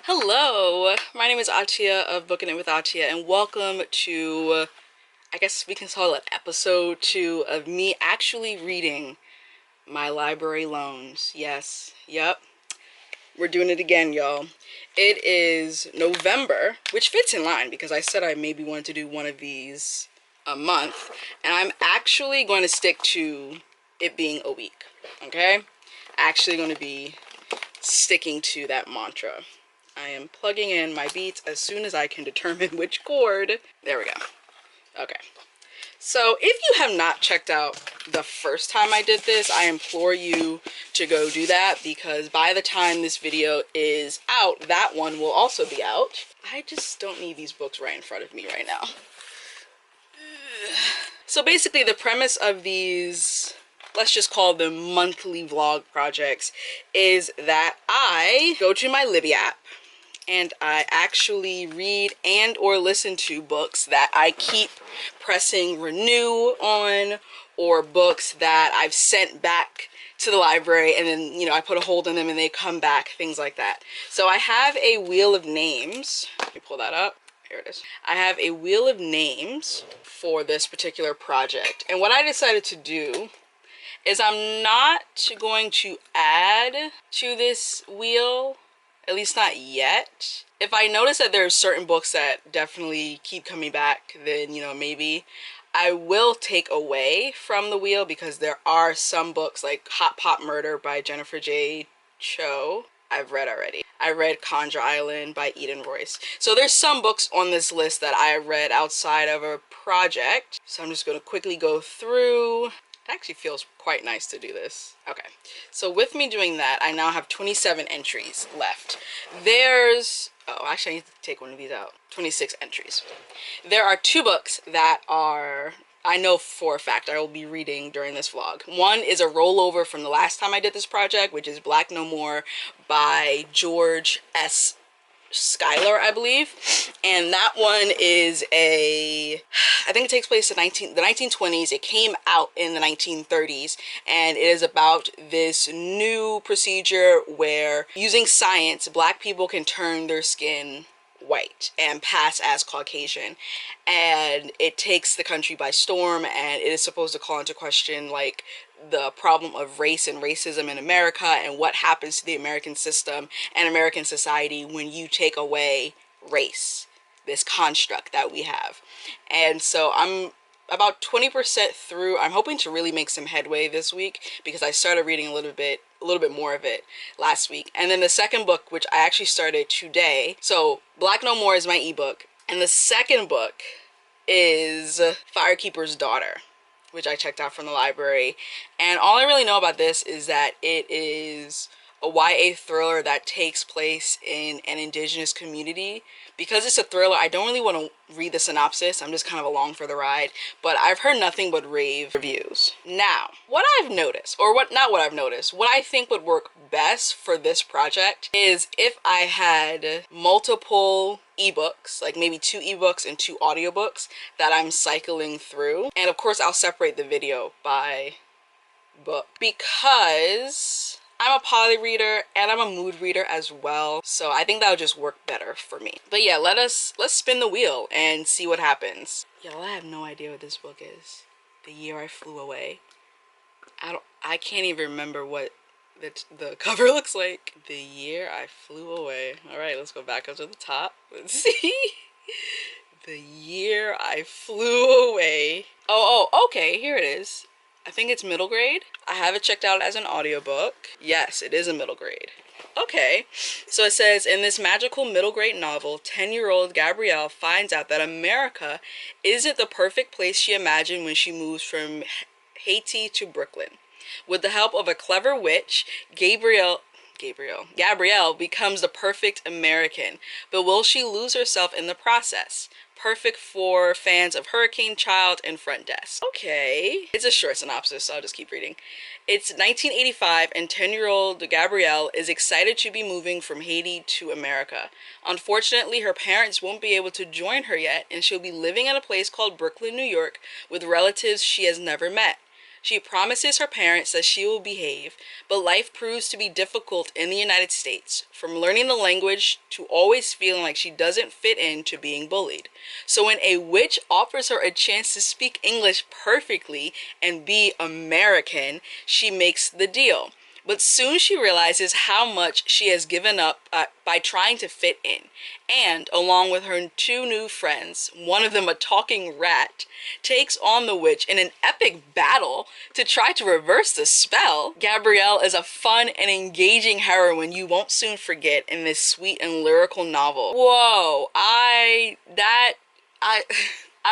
Hello, my name is Atia of Booking It with Atia, and welcome to, I guess we can call it episode 2 of me actually reading my library loans. Yes, yep, we're doing it again, y'all. It is November, which fits in line because I said I maybe wanted to do one of these a month, and I'm actually going to stick to it being a week, okay? Actually going to be sticking to that mantra. I am plugging in my beats as soon as I can determine which chord. There we go. Okay. So if you have not checked out the first time I did this, I implore you to go do that, because by the time this video is out, that one will also be out. I just don't need these books right in front of me right now. So basically the premise of these, let's just call them monthly vlog projects, is that I go to my Libby app and I actually read and or listen to books that I keep pressing renew on, or books that I've sent back to the library and then, you know, I put a hold on them and they come back, things like that. So I have a wheel of names. Let me pull that up. Here it is. I have a wheel of names for this particular project. And what I decided to do is I'm not going to add to this wheel, at least not yet. If I notice that there's certain books that definitely keep coming back, then, you know, maybe I will take away from the wheel, because there are some books like Hot Pot Murder by Jennifer J. Cho I've read already. I read Conjure Island by Eden Royce. So there's some books on this list that I read outside of a project. So I'm just going to quickly go through. It actually feels quite nice to do this. Okay, so with me doing that, I now have 27 entries left. There's, oh, actually I need to take one of these out. 26 entries. There are 2 books that are, I know for a fact I will be reading during this vlog. One is a rollover from the last time I did this project, which is Black No More by George S. Schuyler, I believe, and that one is I think it takes place in the 1920s. It came out in the 1930s, and it is about this new procedure where, using science, Black people can turn their skin white and pass as Caucasian, and it takes the country by storm, and it is supposed to call into question like the problem of race and racism in America, and what happens to the American system and American society when you take away race, this construct that we have. And so I'm about 20% through. I'm hoping to really make some headway this week, because I started reading a little bit more of it last week. And then the second book, which I actually started today, so Black No More is my ebook, and the second book is Firekeeper's Daughter, which I checked out from the library. And all I really know about this is that it is a YA thriller that takes place in an indigenous community. Because it's a thriller, I don't really want to read the synopsis. I'm just kind of along for the ride. But I've heard nothing but rave reviews. Now, what I've noticed, or what I think would work best for this project is if I had multiple ebooks, like maybe 2 ebooks and 2 audiobooks that I'm cycling through. And of course I'll separate the video by book, because I'm a poly reader and I'm a mood reader as well, so I think that would just work better for me. But yeah, let's spin the wheel and see what happens. Y'all, I have no idea what this book is. The Year I Flew Away. I can't even remember what the cover looks like. The Year I Flew Away. All right, let's go back up to the top. Let's see. The Year I Flew Away. Oh, okay, here it is. I think it's middle grade. I have it checked out as an audiobook. Yes, it is a middle grade. Okay, so it says, in this magical middle grade novel, 10-year-old Gabrielle finds out that America isn't the perfect place she imagined when she moves from Haiti to Brooklyn. With the help of a clever witch, Gabrielle becomes the perfect American, but will she lose herself in the process? Perfect for fans of Hurricane Child and Front Desk. Okay, it's a short synopsis, so I'll just keep reading. It's 1985, and 10-year-old Gabrielle is excited to be moving from Haiti to America. Unfortunately, her parents won't be able to join her yet, and she'll be living in a place called Brooklyn, New York, with relatives she has never met. She promises her parents that she will behave, but life proves to be difficult in the United States, from learning the language to always feeling like she doesn't fit in to being bullied. So when a witch offers her a chance to speak English perfectly and be American, she makes the deal. But soon she realizes how much she has given up by trying to fit in. And, along with her two new friends, one of them a talking rat, takes on the witch in an epic battle to try to reverse the spell. Gabrielle is a fun and engaging heroine you won't soon forget in this sweet and lyrical novel. Whoa, I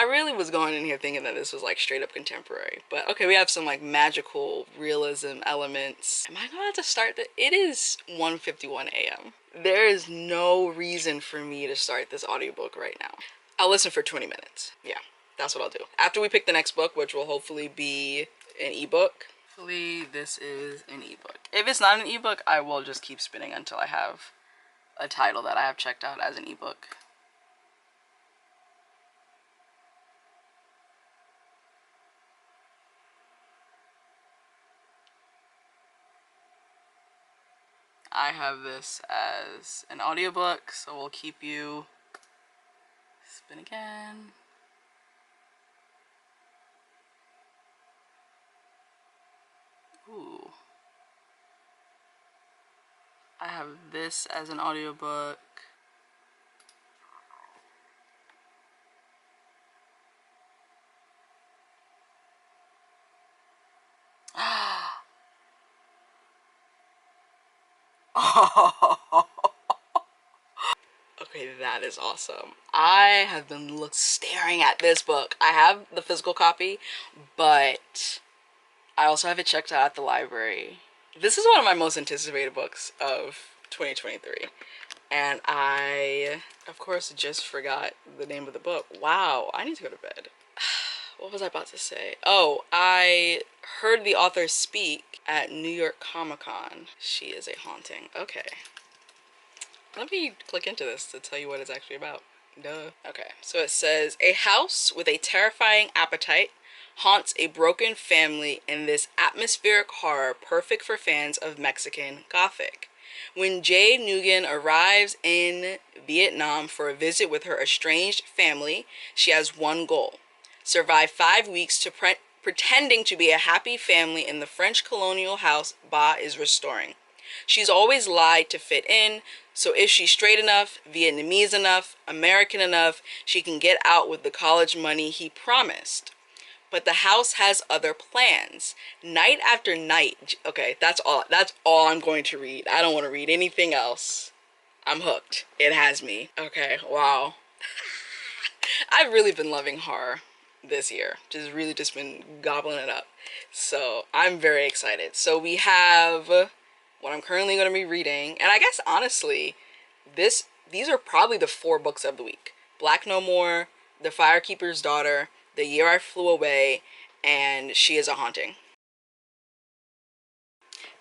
really was going in here thinking that this was like straight up contemporary, but okay, we have some like magical realism elements. Am I gonna have to start it is 1:51 a.m. There is no reason for me to start this audiobook right now. I'll listen for 20 minutes. Yeah, that's what I'll do. After we pick the next book, which will hopefully be an ebook. Hopefully this is an ebook. If it's not an ebook, I will just keep spinning until I have a title that I have checked out as an ebook. I have this as an audiobook, so we'll keep you spin again. Ooh. I have this as an audiobook. Okay, that is awesome. I have been staring at this book. I have the physical copy, but I also have it checked out at the library. This is one of my most anticipated books of 2023. And I, of course, just forgot the name of the book. Wow, I need to go to bed. What was I about to say? Oh, I heard the author speak at New York Comic-Con. She is a haunting. Okay. Let me click into this to tell you what it's actually about. Duh. Okay, so it says, a house with a terrifying appetite haunts a broken family in this atmospheric horror perfect for fans of Mexican Gothic. When Jay Nguyen arrives in Vietnam for a visit with her estranged family, she has one goal: survive 5 weeks to pretending to be a happy family in the French colonial house Ba is restoring. She's always lied to fit in, so if she's straight enough, Vietnamese enough, American enough, she can get out with the college money he promised. But the house has other plans. Night after night. Okay, that's all I'm going to read. I don't want to read anything else. I'm hooked. It has me. Okay, wow. I've really been loving horror this year. Just been gobbling it up. So I'm very excited. So we have what I'm currently going to be reading, and I guess honestly, these are probably the 4 books of the week: Black No More, The Firekeeper's Daughter, The Year I Flew Away, and She Is a Haunting.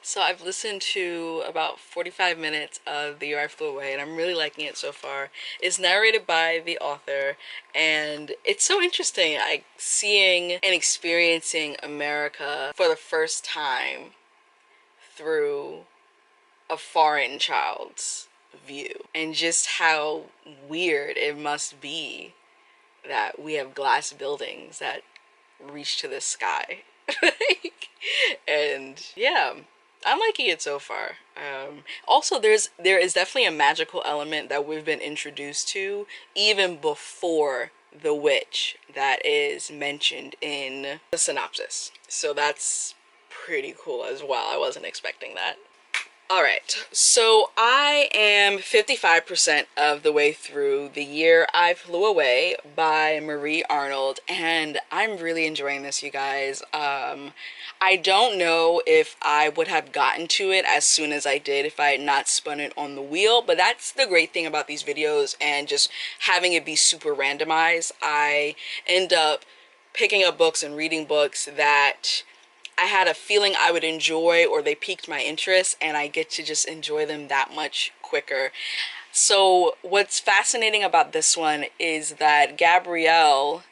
So I've listened to about 45 minutes of The Year I Flew Away, and I'm really liking it so far. It's narrated by the author, and it's so interesting, like seeing and experiencing America for the first time through a foreign child's view, and just how weird it must be that we have glass buildings that reach to the sky. And yeah, I'm liking it so far. Also, there is definitely a magical element that we've been introduced to even before the witch that is mentioned in the synopsis. So that's pretty cool as well. I wasn't expecting that. Alright, so I am 55% of the way through The Year I Flew Away by Marie Arnold, and I'm really enjoying this, you guys. I don't know if I would have gotten to it as soon as I did if I had not spun it on the wheel, but that's the great thing about these videos and just having it be super randomized. I end up picking up books and reading books that I had a feeling I would enjoy, or they piqued my interest, and I get to just enjoy them that much quicker. So what's fascinating about this one is that Gabrielle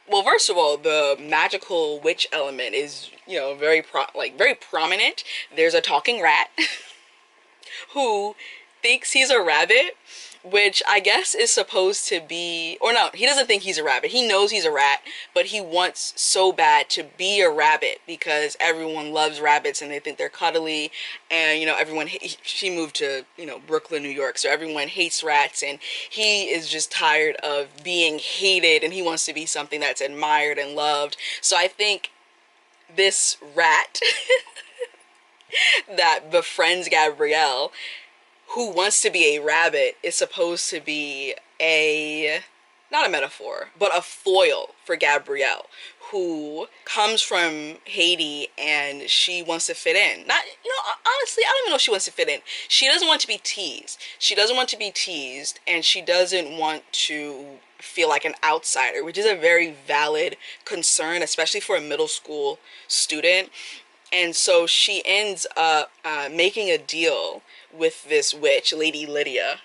well, first of all, the magical witch element is, you know, very prominent. There's a talking rat who thinks he's a rabbit, which I guess is supposed to be, or no, he doesn't think he's a rabbit. He knows he's a rat, but he wants so bad to be a rabbit because everyone loves rabbits and they think they're cuddly. And, you know, she moved to, you know, Brooklyn, New York, so everyone hates rats, and he is just tired of being hated, and he wants to be something that's admired and loved. So I think this rat that befriends Gabrielle, who wants to be a rabbit, is supposed to be not a metaphor, but a foil for Gabrielle, who comes from Haiti and she wants to fit in. Not, you know, honestly, I don't even know if she wants to fit in. She doesn't want to be teased. She doesn't want to be teased, and she doesn't want to feel like an outsider, which is a very valid concern, especially for a middle school student. And so she ends up making a deal with this witch, Lady Lydia.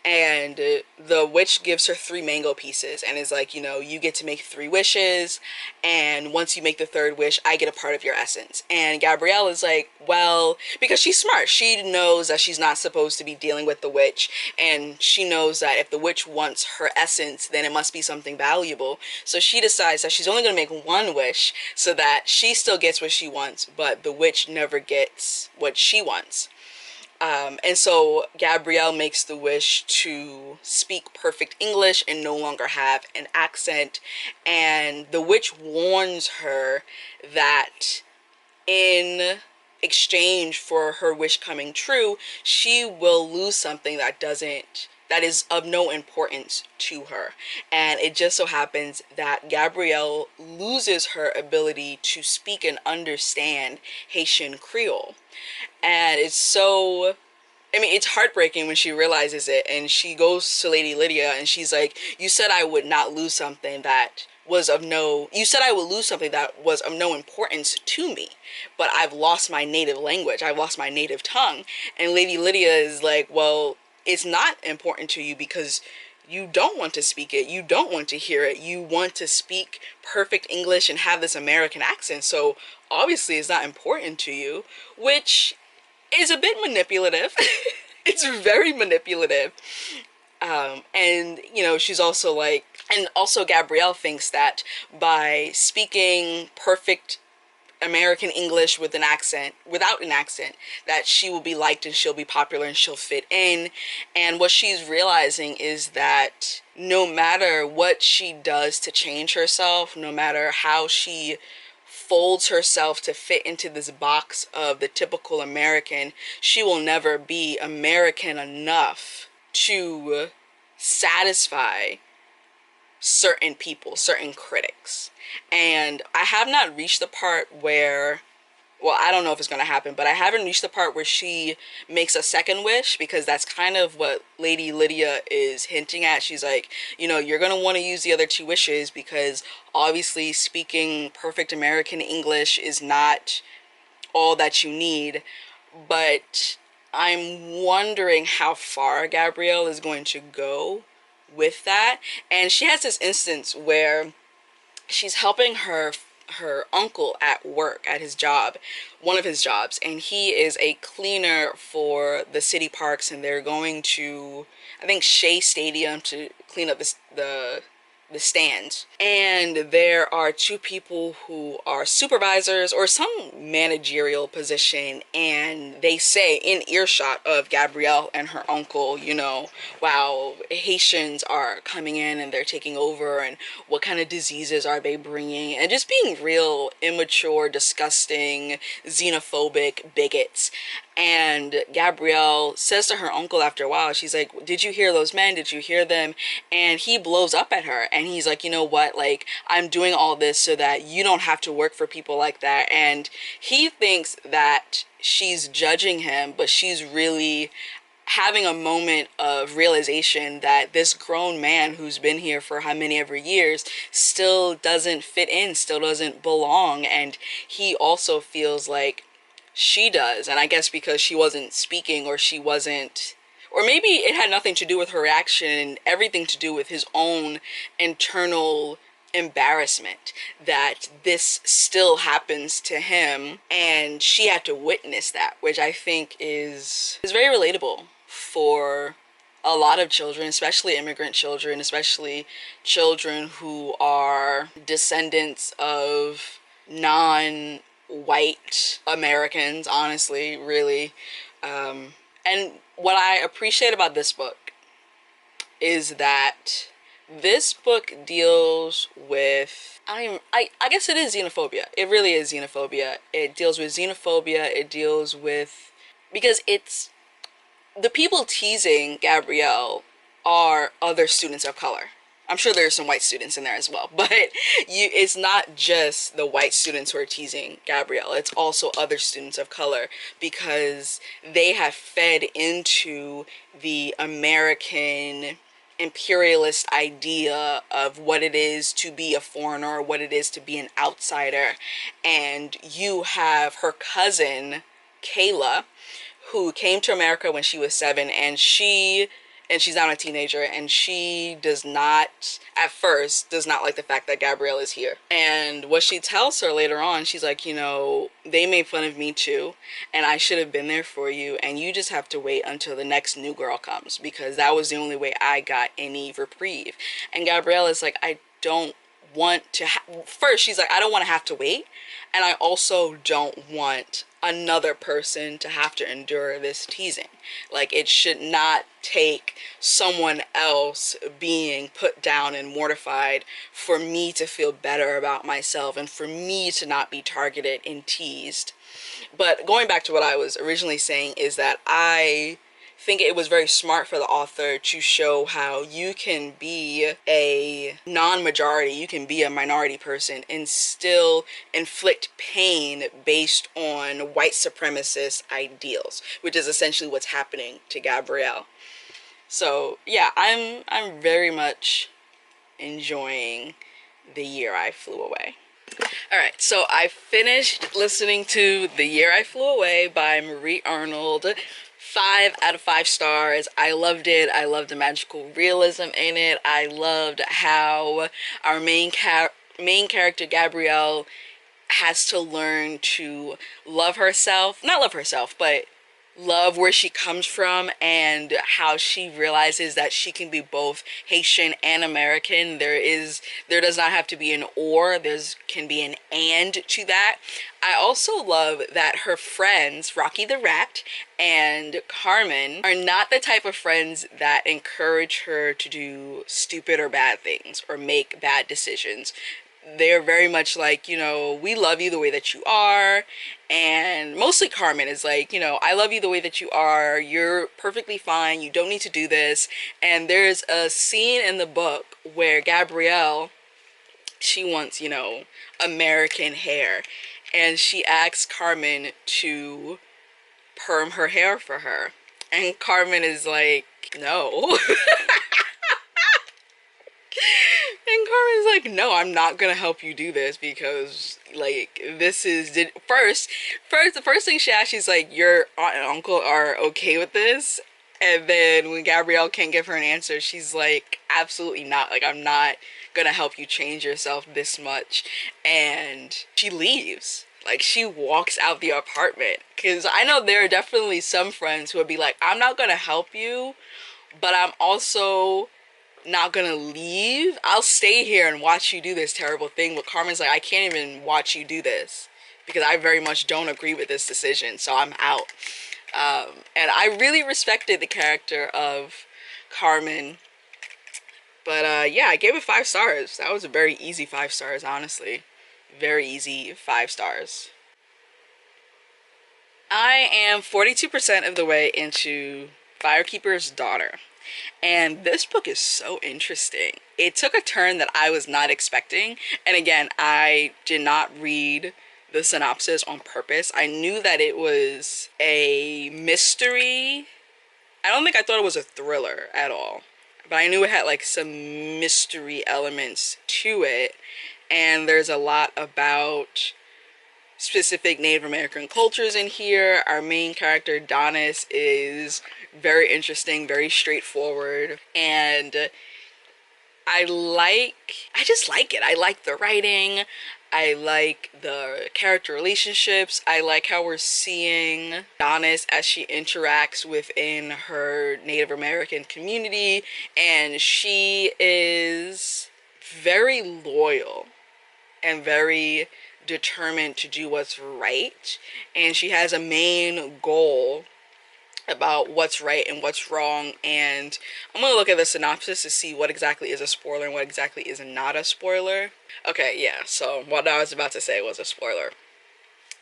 And the witch gives her 3 mango pieces and is like, you know, you get to make 3 wishes. And once you make the 3rd wish, I get a part of your essence. And Gabrielle is like, well, because she's smart. She knows that she's not supposed to be dealing with the witch. And she knows that if the witch wants her essence, then it must be something valuable. So she decides that she's only going to make 1 wish so that she still gets what she wants, but the witch never gets what she wants. And so Gabrielle makes the wish to speak perfect English and no longer have an accent. And the witch warns her that in exchange for her wish coming true, she will lose something that is of no importance to her. And it just so happens that Gabrielle loses her ability to speak and understand Haitian Creole. And it's heartbreaking when she realizes it, and she goes to Lady Lydia and she's like, you said I would lose something that was of no importance to me, but I've lost my native language. I've lost my native tongue. And Lady Lydia is like, well, it's not important to you because you don't want to speak it. You don't want to hear it. You want to speak perfect English and have this American accent. So obviously it's not important to you, which is a bit manipulative. It's very manipulative. And, you know, she's also like, and also Gabrielle thinks that by speaking perfect American English without an accent, that she will be liked and she'll be popular and she'll fit in. And what she's realizing is that no matter what she does to change herself, no matter how she folds herself to fit into this box of the typical American, she will never be American enough to satisfy certain people, certain critics. And I have not reached the part where, well, I don't know if it's going to happen, but I haven't reached the part where she makes a 2nd wish, because that's kind of what Lady Lydia is hinting at. She's like, you know, you're going to want to use the other 2 wishes because obviously speaking perfect American English is not all that you need. But I'm wondering how far Gabrielle is going to go with that. And she has this instance where she's helping her uncle at work, at his job, one of his jobs, and he is a cleaner for the city parks, and they're going to, I think, Shea Stadium to clean up the stands. And there are 2 people who are supervisors or some managerial position, and they say in earshot of Gabrielle and her uncle, you know, wow, Haitians are coming in and they're taking over, and what kind of diseases are they bringing, and just being real immature, disgusting, xenophobic bigots. And Gabrielle says to her uncle after a while, she's like, did you hear those men? Did you hear them? And he blows up at her, and he's like, you know what, like, I'm doing all this so that you don't have to work for people like that. And he thinks that she's judging him, but she's really having a moment of realization that this grown man who's been here for how many ever years still doesn't fit in, still doesn't belong. And he also feels like she does. And I guess because she wasn't speaking, or maybe it had nothing to do with her reaction and everything to do with his own internal embarrassment that this still happens to him, and she had to witness that, which I think is very relatable for a lot of children, especially immigrant children, especially children who are descendants of non-white Americans, honestly, really. And what I appreciate about this book is that this book deals with, I guess it is xenophobia. It really is xenophobia. It deals with xenophobia. It deals with, because it's, the people teasing Gabrielle are other students of color. I'm sure there's some white students in there as well, but it's not just the white students who are teasing Gabrielle. It's also other students of color, because they have fed into the American imperialist idea of what it is to be a foreigner, what it is to be an outsider. And you have her cousin, Kayla, who came to America when she was 7, and she's now a teenager, and she does not, at first, does not like the fact that Gabrielle is here. And what she tells her later on, she's like, you know, they made fun of me too, and I should have been there for you, and you just have to wait until the next new girl comes, because that was the only way I got any reprieve. And Gabrielle is like, I don't want to first, she's like, I don't want to have to wait, and I also don't want another person to have to endure this teasing. Like, it should not take someone else being put down and mortified for me to feel better about myself and for me to not be targeted and teased. But going back to what I was originally saying is that I think it was very smart for the author to show how you can be a non-majority, you can be a minority person and still inflict pain based on white supremacist ideals, which is essentially what's happening to Gabrielle. So yeah, I'm very much enjoying The Year I Flew Away. Alright, so I finished listening to The Year I Flew Away by Marie Arnold. 5 out of 5 stars. I loved it. I loved the magical realism in it. I loved how our main character Gabrielle has to learn to love herself. Not love herself, but love where she comes from, and how she realizes that she can be both Haitian and American. There does not have to be an or, can be an and to that. I also love that her friends, Rocky the Rat and Carmen, are not the type of friends that encourage her to do stupid or bad things or make bad decisions. They're very much like, you know, we love you the way that you are. And mostly Carmen is like, you know, I love you the way that you are. You're perfectly fine. You don't need to do this. And there's a scene in the book where Gabrielle, she wants, you know, American hair. And she asks Carmen to perm her hair for her. And Carmen is like, no. And Carmen's like, no, I'm not gonna help you do this, because like this is the first thing she asks, she's like, your aunt and uncle are okay with this? And then when Gabrielle can't give her an answer, she's like, absolutely not. Like, I'm not gonna help you change yourself this much. And she leaves. Like, she walks out the apartment. Because I know there are definitely some friends who would be like, I'm not gonna help you, but I'm also not gonna leave. I'll stay here and watch you do this terrible thing. But Carmen's like, I can't even watch you do this, because I very much don't agree with this decision, so I'm out. And I really respected the character of Carmen. But yeah, I gave it 5 stars. That was a very easy 5 stars, honestly. Very easy 5 stars. I am 42% of the way into Firekeeper's Daughter. And this book is so interesting. It took a turn that I was not expecting. And again, I did not read the synopsis on purpose. I knew that it was a mystery. I don't think I thought it was a thriller at all. But I knew it had like some mystery elements to it. And there's a lot about specific Native American cultures in here. Our main character, Donis, is very interesting, very straightforward. And I just like it. I like the writing. I like the character relationships. I like how we're seeing Adonis as she interacts within her Native American community, and she is very loyal and very determined to do what's right, and she has a main goal about what's right and what's wrong. And I'm gonna look at the synopsis to see what exactly is a spoiler and what exactly is not a spoiler. Okay, yeah, so what I was about to say was a spoiler.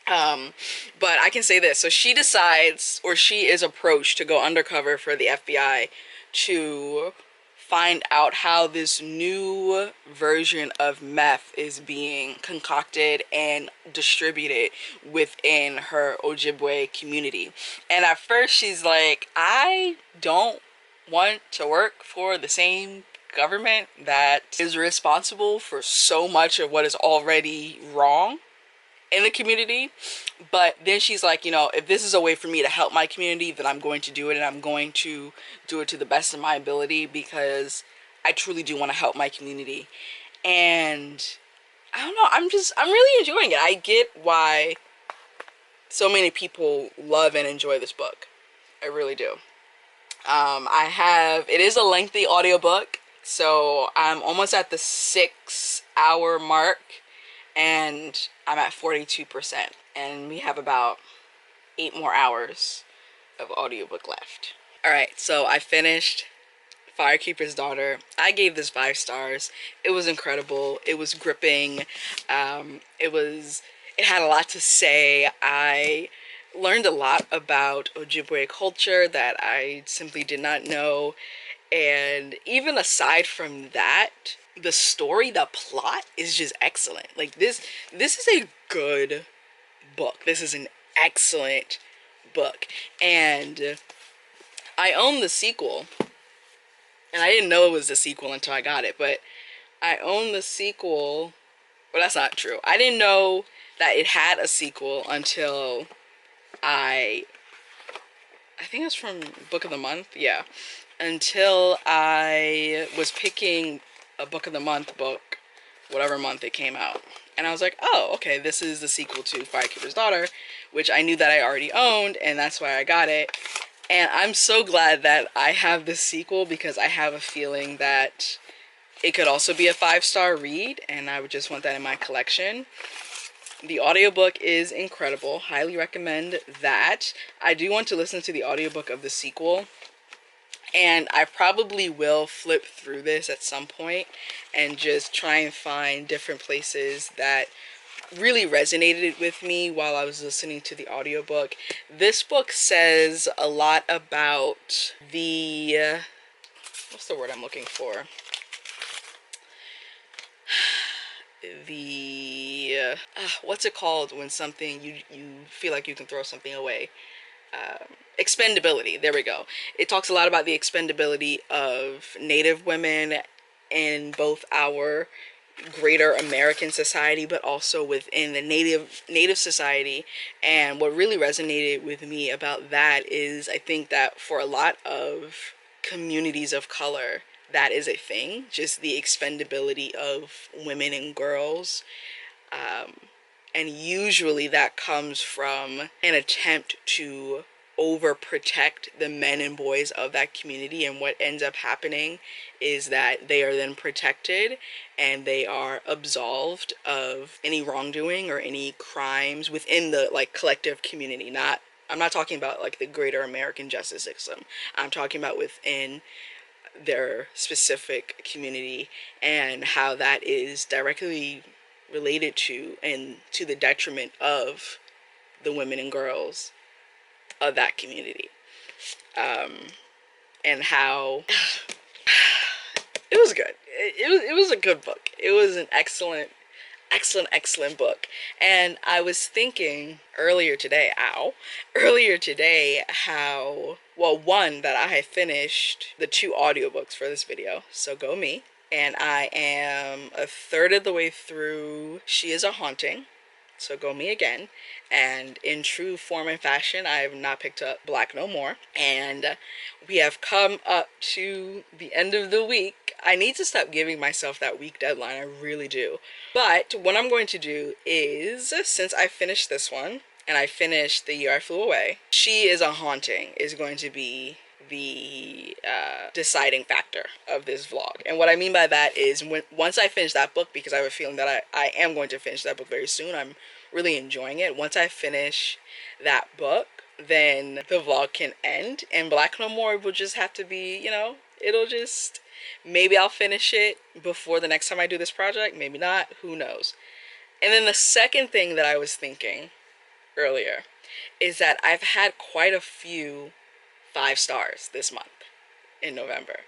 But I can say this. So she decides, or she is approached to go undercover for the FBI to find out how this new version of meth is being concocted and distributed within her Ojibwe community. And at first she's like, I don't want to work for the same government that is responsible for so much of what is already wrong in the community. But then she's like, you know, if this is a way for me to help my community, then I'm going to do it, and I'm going to do it to the best of my ability, because I truly do want to help my community. And I don't know, I'm really enjoying it. I get why so many people love and enjoy this book. I really do. It is a lengthy audiobook, so I'm almost at the 6-hour mark, and I'm at 42%, and we have about 8 more hours of audiobook left. All right, so I finished Firekeeper's Daughter. I gave this 5 stars. It was incredible. It was gripping. It had a lot to say. I learned a lot about Ojibwe culture that I simply did not know. And even aside from that, the story, the plot is just excellent. Like this is a good book. This is an excellent book. And I own the sequel. And I didn't know it was the sequel until I got it, but I own the sequel. Well, that's not true. I didn't know that it had a sequel until I think it's from Book of the Month. Yeah. Until I was picking a Book of the Month book, whatever month it came out. And I was like, oh, okay, this is the sequel to Firekeeper's Daughter, which I knew that I already owned, and that's why I got it. And I'm so glad that I have this sequel, because I have a feeling that it could also be a 5-star read, and I would just want that in my collection. The audiobook is incredible. Highly recommend that. I do want to listen to the audiobook of the sequel, and I probably will flip through this at some point and just try and find different places that really resonated with me while I was listening to the audiobook. This book says a lot about the what's the word I'm looking for? The what's it called when something you feel like you can throw something away? Expendability. There we go. It talks a lot about the expendability of Native women in both our greater American society, but also within the Native society. And what really resonated with me about that is, I think that for a lot of communities of color, that is a thing, just the expendability of women and girls. And usually that comes from an attempt to overprotect the men and boys of that community, and what ends up happening is that they are then protected and they are absolved of any wrongdoing or any crimes within the like collective community. I'm not talking about like the greater American justice system. I'm talking about within their specific community, and how that is directly related to and to the detriment of the women and girls of that community. And how it was good. It was a good book. It was an excellent book. And I was thinking earlier today how, well, one, that I had finished the 2 audiobooks for this video, so go me. And I am a third of the way through She Is a Haunting. so go me again. And in true form and fashion, I have not picked up Black no more. And we have come up to the end of the week. I need to stop giving myself that week deadline, I really do. But what I'm going to do is, since I finished this one, and I finished The Year I Flew Away, She Is a Haunting is going to be the deciding factor of this vlog. And what I mean by that is, once I finish that book, because I have a feeling that I am going to finish that book very soon, I'm really enjoying it. Once I finish that book, then the vlog can end, and Black No More will just have to be, you know, it'll just, maybe I'll finish it before the next time I do this project, maybe not, who knows. And then the second thing that I was thinking earlier is that I've had quite a few 5 stars this month in November.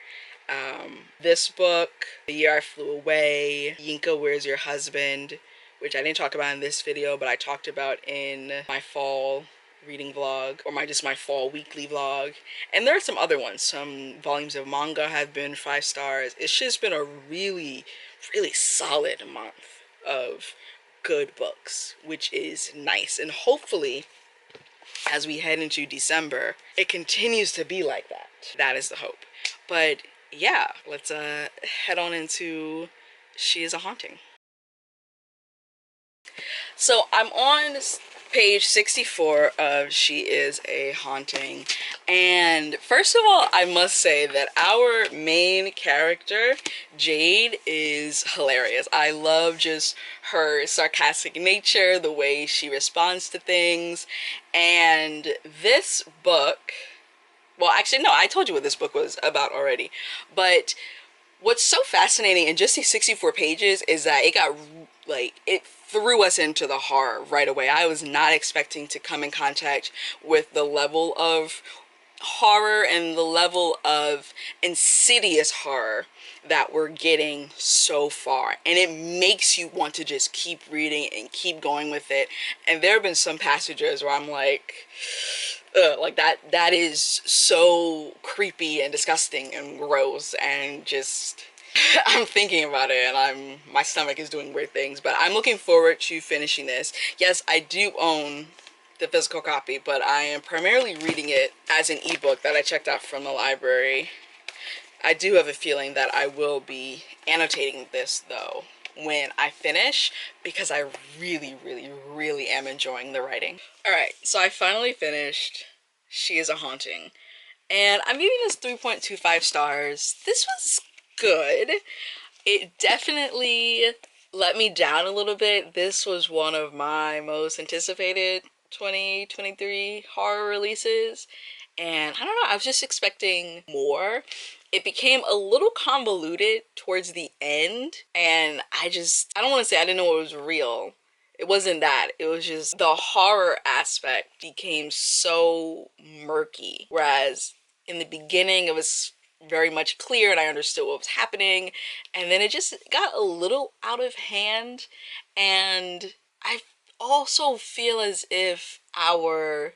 This book, The Year I Flew Away, Yinka, Where's Your Husband, which I didn't talk about in this video, but I talked about in my fall reading vlog, or my fall weekly vlog. And there are some other ones. Some volumes of manga have been 5 stars. It's just been a really, really solid month of good books, which is nice. And hopefully, as we head into December, it continues to be like that. That is the hope. But yeah, let's head on into She Is a Haunting. So I'm on page 64 of She Is a Haunting, and first of all, I must say that our main character, Jade, is hilarious. I love just her sarcastic nature, the way she responds to things. And this book, well, actually no, I told you what this book was about already, but what's so fascinating in just these 64 pages is that it got, like, it threw us into the horror right away. I was not expecting to come in contact with the level of horror and the level of insidious horror that we're getting so far, and it makes you want to just keep reading and keep going with it. And there have been some passages where I'm like, like that is so creepy and disgusting and gross, and just I'm thinking about it and my stomach is doing weird things. But I'm looking forward to finishing this. Yes, I do own the physical copy, but I am primarily reading it as an ebook that I checked out from the library. I do have a feeling that I will be annotating this though when I finish, because I really, really, really am enjoying the writing. Alright, so I finally finished She Is a Haunting, and I'm giving this 3.25 stars. This was good. It definitely let me down a little bit. This was one of my most anticipated 2023 horror releases, and I don't know, I was just expecting more. It became a little convoluted towards the end, and I don't want to say I didn't know it was real. It wasn't that. It was just the horror aspect became so murky, whereas in the beginning it was very much clear and I understood what was happening, and then it just got a little out of hand. And I also feel as if our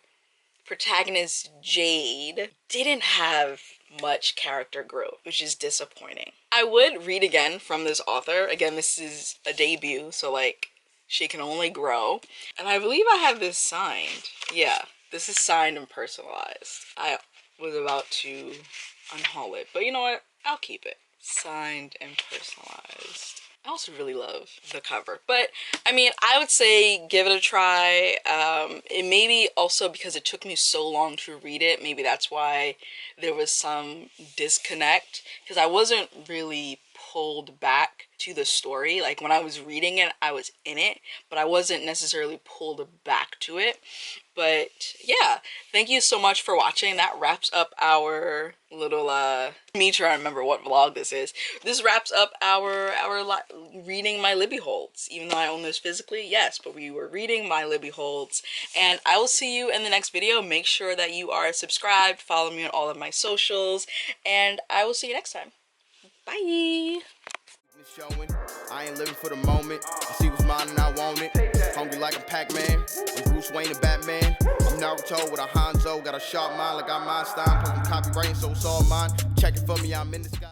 protagonist Jade didn't have much character growth, which is disappointing. I would read again from this author. Again, this is a debut, so like, she can only grow. And I believe I have this signed. Yeah, this is signed and personalized. I was about to unhaul it, but you know what? I'll keep it. Signed and personalized. I also really love the cover, but I mean, I would say give it a try. It may be also because it took me so long to read it. Maybe that's why there was some disconnect, because I wasn't really pulled back to the story. Like when I was reading it, I was in it, but I wasn't necessarily pulled back to it. But yeah, thank you so much for watching. That wraps up our little me trying to remember what vlog this is. This wraps up our reading My Libby Holds. Even though I own this physically, yes, but we were reading My Libby Holds. And I will see you in the next video. Make sure that you are subscribed, follow me on all of my socials, and I will see you next time. Bye. Showing. I ain't living for the moment. I see what's mine and I want it. Hungry like a Pac-Man. I'm Bruce Wayne and Batman. I'm Naruto with a Hanzo. Got a sharp mind like I'm Einstein. Put some copyright, so it's all mine. Check it for me, I'm in the sky.